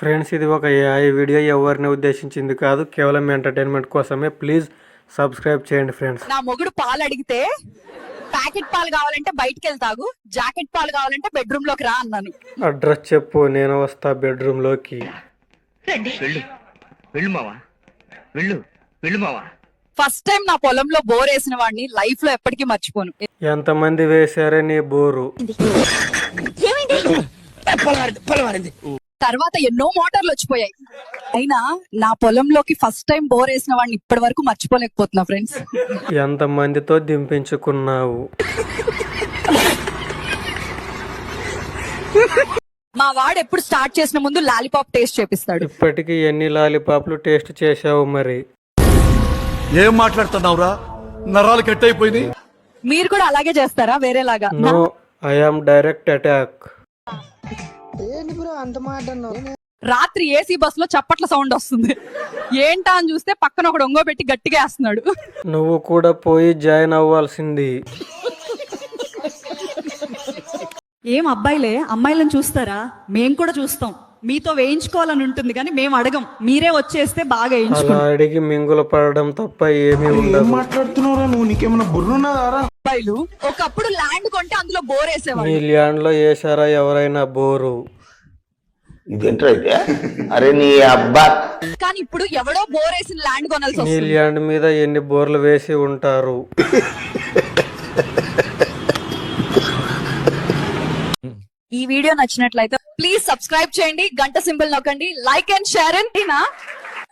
Friends, ఇది ఒక AI video, ఎవరిని ఉద్దేశించింది కాదు, కేవలం ఎంటర్టైన్మెంట్ కోసమే. ప్లీజ్ సబ్స్క్రైబ్ చేయండి ఫ్రెండ్స్. నా మొగుడు పాలు అడిగితే ప్యాకెట్ పాలు కావాలంటే బయటికి వెళ్తాగు, జాకెట్ పాలు కావాలంటే బెడ్రూమ్ లోకి రా అన్నాను. అడ్రస్ చెప్పు, నేను వస్తా బెడ్రూమ్ లోకి. ఫస్ట్ టైం నా పొలంలో బోర్ వేసిన వాడిని లైఫ్ లో ఎప్పటికీ మర్చిపోను. ఎంతమంది వేశారే నీ బోరు? తర్వాత ఎన్నో మోటార్లు వచ్చిపోయాయి. అయినా నా పొలంలోకి ఫస్ట్ టైం బోర్ వేసిన వాడిని ఇప్పటి వరకు మర్చిపోలేకపోతున్నా ఫ్రెండ్స్. ఎంతమందితో దింపించుకున్నావు? మా వాడు ఎప్పుడు స్టార్ట్ చేసిన ముందు లాలీపాప్ టేస్ట్ చేపిస్తాడు. ఇప్పటికి ఎన్ని లాలీపాప్లు టేస్ట్ చేశావు మరి? ఏం మాట్లాడుతున్నావురా? నరాలు కట్ అయిపోయింది. మీరు కూడా అలాగే చేస్తారా వేరేలాగా? No, I'm direct attack. రాత్రి ఏసీ బస్ లో చప్పట్ల సౌండ్ వస్తుంది. ఏంటా అని చూస్తే పక్కన ఒకడు ఒంగోబెట్టి గట్టిగా వేస్తున్నాడు. నువ్వు కూడా పోయి జాయిన్ అవ్వాల్సింది. ఏం అబ్బాయిలే అమ్మాయిలను చూస్తారా? మేము కూడా చూస్తాం. మీతో వేయించుకోవాలని ఉంటుంది కానీ మేము అడగం. మీరే వచ్చేస్తే బాగా అలా అడిగి మింగులు పడడం తప్ప ఏమీ ఉండదు. మాట్లాడుతున్నావురా నువ్వు? నీకేమైనా బుర్రున్నదారా? అబ్బాయిలు ఒకప్పుడు ల్యాండ్ కొంటే అందులో బోర్ మీ వేసేవాళ్ళు. ల్యాండ్ లో వేసారా ఎవరైనా బోరు? ఇదేంటైతే? అరే నీ అబ్బా. కానీ ఇప్పుడు ఎవడో బోర్ వేసిన ల్యాండ్ కొనాల్సి మీ వస్తుంది. ల్యాండ్ మీద ఎన్ని బోర్లు వేసి ఉంటారు? ఈ వీడియో నచ్చినట్లయితే ప్లీజ్ సబ్స్క్రైబ్ చేయండి, గంట సింబల్ నొక్కండి, లైక్ అండ్ షేర్.